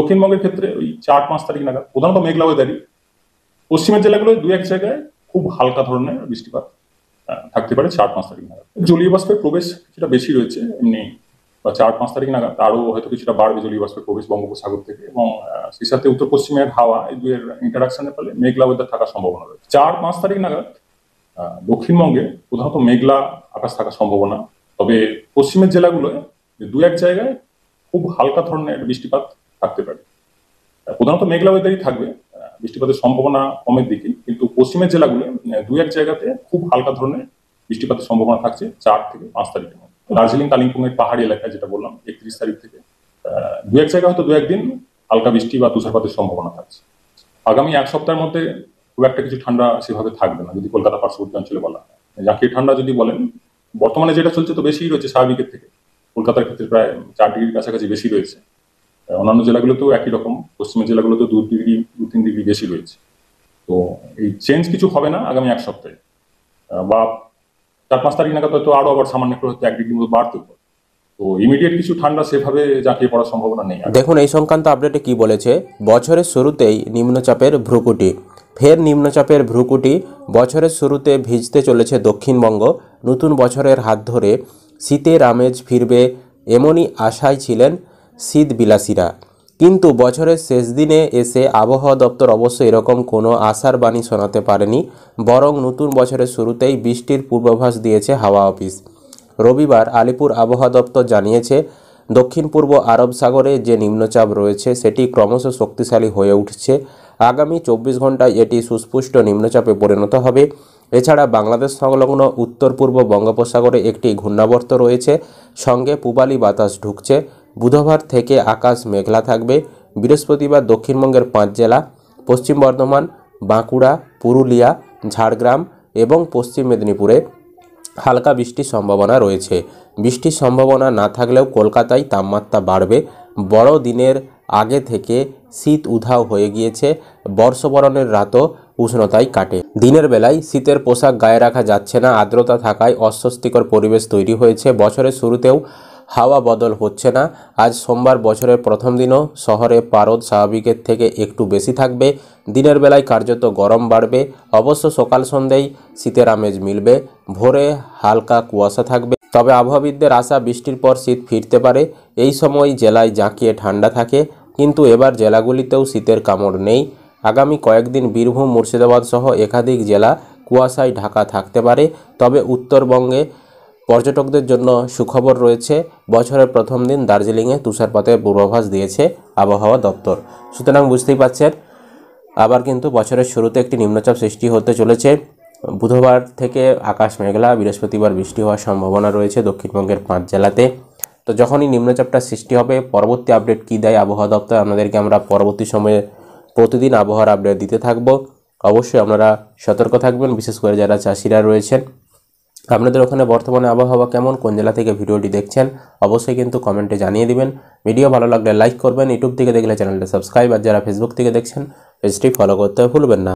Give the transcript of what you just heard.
দক্ষিণবঙ্গের ক্ষেত্রে ওই 4-5 তারিখ নাগাদ প্রধানত মেঘলা ওয়েদারই। পশ্চিমের জেলাগুলোয় 2-1 জায়গায় খুব হালকা ধরনের বৃষ্টিপাত থাকতে পারে 4-5 তারিখ নাগাদ। জলীয় বাষ্পের প্রবেশ কিছুটা বেশি রয়েছে এমনি, বা 4-5 তারিখ নাগাদ আরো হয়তো কিছুটা বাড়বে জলীয় বাষ্পের প্রবেশ বঙ্গোপসাগর থেকে, এবং সেই সাথে উত্তর পশ্চিমের হাওয়া এই দুয়ের ইন্টারাকশনের ফলে মেঘলা ওয়েদার থাকার সম্ভাবনা রয়েছে। 4-5 তারিখ নাগাদ দক্ষিণবঙ্গে প্রধানত মেঘলা আকাশ থাকার সম্ভাবনা, তবে পশ্চিমের জেলাগুলোয় 2-1 জায়গায় খুব হালকা ধরনের বৃষ্টিপাত থাকতে পারে। প্রধানত মেঘলা ওয়েদারই থাকবে, বৃষ্টিপাতের সম্ভাবনা কমের দিকে, কিন্তু পশ্চিমের জেলাগুলো 2-1 জায়গাতে খুব হালকা ধরনের বৃষ্টিপাতের সম্ভাবনা থাকছে 4 থেকে 5 তারিখের মধ্যে। দার্জিলিং কালিম্পং এর পাহাড়ি এলাকায় যেটা বললাম 31 তারিখ থেকে 2-1 জায়গায় হয়তো 2-1 দিন হালকা বৃষ্টি বা তুষারপাতের সম্ভাবনা থাকছে। আগামী 1 সপ্তাহের মধ্যে খুব একটা কিছু ঠান্ডা সেভাবে থাকবে না, যদি কলকাতা পার্শ্ববর্তী অঞ্চলে বলা হয়। জাঁকিয়ে ঠান্ডা যদি বলেন, বর্তমানে যেটা চলছে তো বেশিই রয়েছে স্বাভাবিকের থেকে, কলকাতার ক্ষেত্রে প্রায় 4 ডিগ্রির কাছাকাছি বেশি রয়েছে। অন্যান্য জেলাগুলোতেও একই রকম, পশ্চিমের জেলাগুলোতেও 2-3 ডিগ্রি বেশি রয়েছে। তো এই চেঞ্জ কিছু হবে না আগামী 1 সপ্তাহে, বা 4-5 তারিখ নাগাদ হয়তো আরো আবার সামান্য একটু হয়তো 1 ডিগ্রির মতো বাড়তে পারে। তো ইমিডিয়েট কিছু ঠান্ডা সেভাবে জাঁকিয়ে পড়ার সম্ভাবনা নেই। দেখুন এই সংক্রান্ত আপডেটে কি বলেছে। বছরের শুরুতেই নিম্নচাপের ভ্রুকুটি, ফের নিম্নচাপের ভ্রুকুটি। বছরের শুরুতে ভিজতে চলেছে দক্ষিণবঙ্গ। নতুন বছরের হাত ধরে শীতের আমেজ ফিরবে এমনই আশায় ছিলেন শীত বিলাসীরা, কিন্তু বছরের শেষ দিনে এসে আবহাওয়া দপ্তর অবশ্য এরকম কোনো আশার বাণী শোনাতে পারেনি, বরং নতুন বছরের শুরুতেই বৃষ্টির পূর্বাভাস দিয়েছে হাওয়া অফিস। রবিবার আলিপুর আবহাওয়া দপ্তর জানিয়েছে, দক্ষিণ পূর্ব আরব সাগরে যে নিম্নচাপ রয়েছে সেটি ক্রমশ শক্তিশালী হয়ে উঠছে। আগামী 24 ঘন্টায় এটি সুস্পষ্ট নিম্নচাপে পরিণত হবে। এছাড়া বাংলাদেশ সংলগ্ন উত্তর পূর্ব বঙ্গোপসাগরে একটি ঘূর্ণাবর্ত রয়েছে, সঙ্গে পূবালি বাতাস ঢুকছে। বুধবার থেকে আকাশ মেঘলা থাকবে। বৃহস্পতিবার দক্ষিণবঙ্গের 5 জেলা পশ্চিম বর্ধমান, বাঁকুড়া, পুরুলিয়া, ঝাড়গ্রাম এবং পশ্চিম মেদিনীপুরে হালকা বৃষ্টির সম্ভাবনা রয়েছে। বৃষ্টির সম্ভাবনা না থাকলেও কলকাতায় তাপমাত্রা বাড়বে। বড়দিনের আগে থেকে শীত উধাও হয়ে গিয়েছে। বর্ষবরণের রাতও উষ্ণতায় কাটে। দিনের বেলায় শীতের পোশাক গায়ে রাখা যাচ্ছে না, আর্দ্রতা থাকায় অস্বস্তিকর পরিবেশ তৈরি হয়েছে। বছরের শুরুতেও হাওয়া বদল হচ্ছে না। আজ সোমবার বছরের প্রথম দিনও শহরে পারদ স্বাভাবিকের থেকে একটু বেশি থাকবে। দিনের বেলায় কার্যত গরম বাড়বে। অবশ্য সকাল সন্ধ্যায় শীতের আমেজ মিলবে। ভোরে হালকা কুয়াশা থাকবে। তবে আবহাওয়াবিদদের আশা, বৃষ্টির পর শীত ফিরতে পারে। এই সময় জেলায় জাঁকিয়ে ঠান্ডা থাকে, কিন্তু এবার জেলাগুলিতেও শীতের কামড় নেই। আগামী কয়েকদিন বীরভূম, মুর্শিদাবাদ সহ একাধিক জেলা কুয়াশায় ঢাকা থাকতে পারে। তবে উত্তরবঙ্গে পর্যটকদের জন্য সুখবর রয়েছে। বছরের প্রথম দিন দার্জিলিংয়ে তুষারপাতের পূর্বাভাস দিয়েছে আবহাওয়া দপ্তর। সুতরাং বুঝতেই পারছেন, আবার কিন্তু বছরের শুরুতে একটি নিম্নচাপ সৃষ্টি হতে চলেছে। বুধবার থেকে আকাশ মেঘলা, বৃহস্পতিবার বৃষ্টি হওয়ার সম্ভাবনা রয়েছে দক্ষিণবঙ্গের 5 জেলাতে। তো যখনই নিম্নচাপটা সৃষ্টি হবে, পরবর্তী আপডেট কী দেয় আবহাওয়া দপ্তর, আপনাদেরকে আমরা পরবর্তী সময়ে প্রতিদিন আবহাওয়ার আপডেট দিতে থাকব। অবশ্যই আপনারা সতর্ক থাকবেন, বিশেষ করে যারা চাষিরা রয়েছেন। আপনাদের ওখানে বর্তমানে আবহাওয়া কেমন, কোন জেলা থেকে ভিডিওটি দেখছেন অবশ্যই কিন্তু কমেন্টে জানিয়ে দিবেন। ভিডিও ভালো লাগলে লাইক করবেন, ইউটিউব থেকে দেখলে চ্যানেলটা সাবস্ক্রাইব, আর যারা ফেসবুক থেকে দেখছেন পেজটি ফলো করতে ভুলবেন না।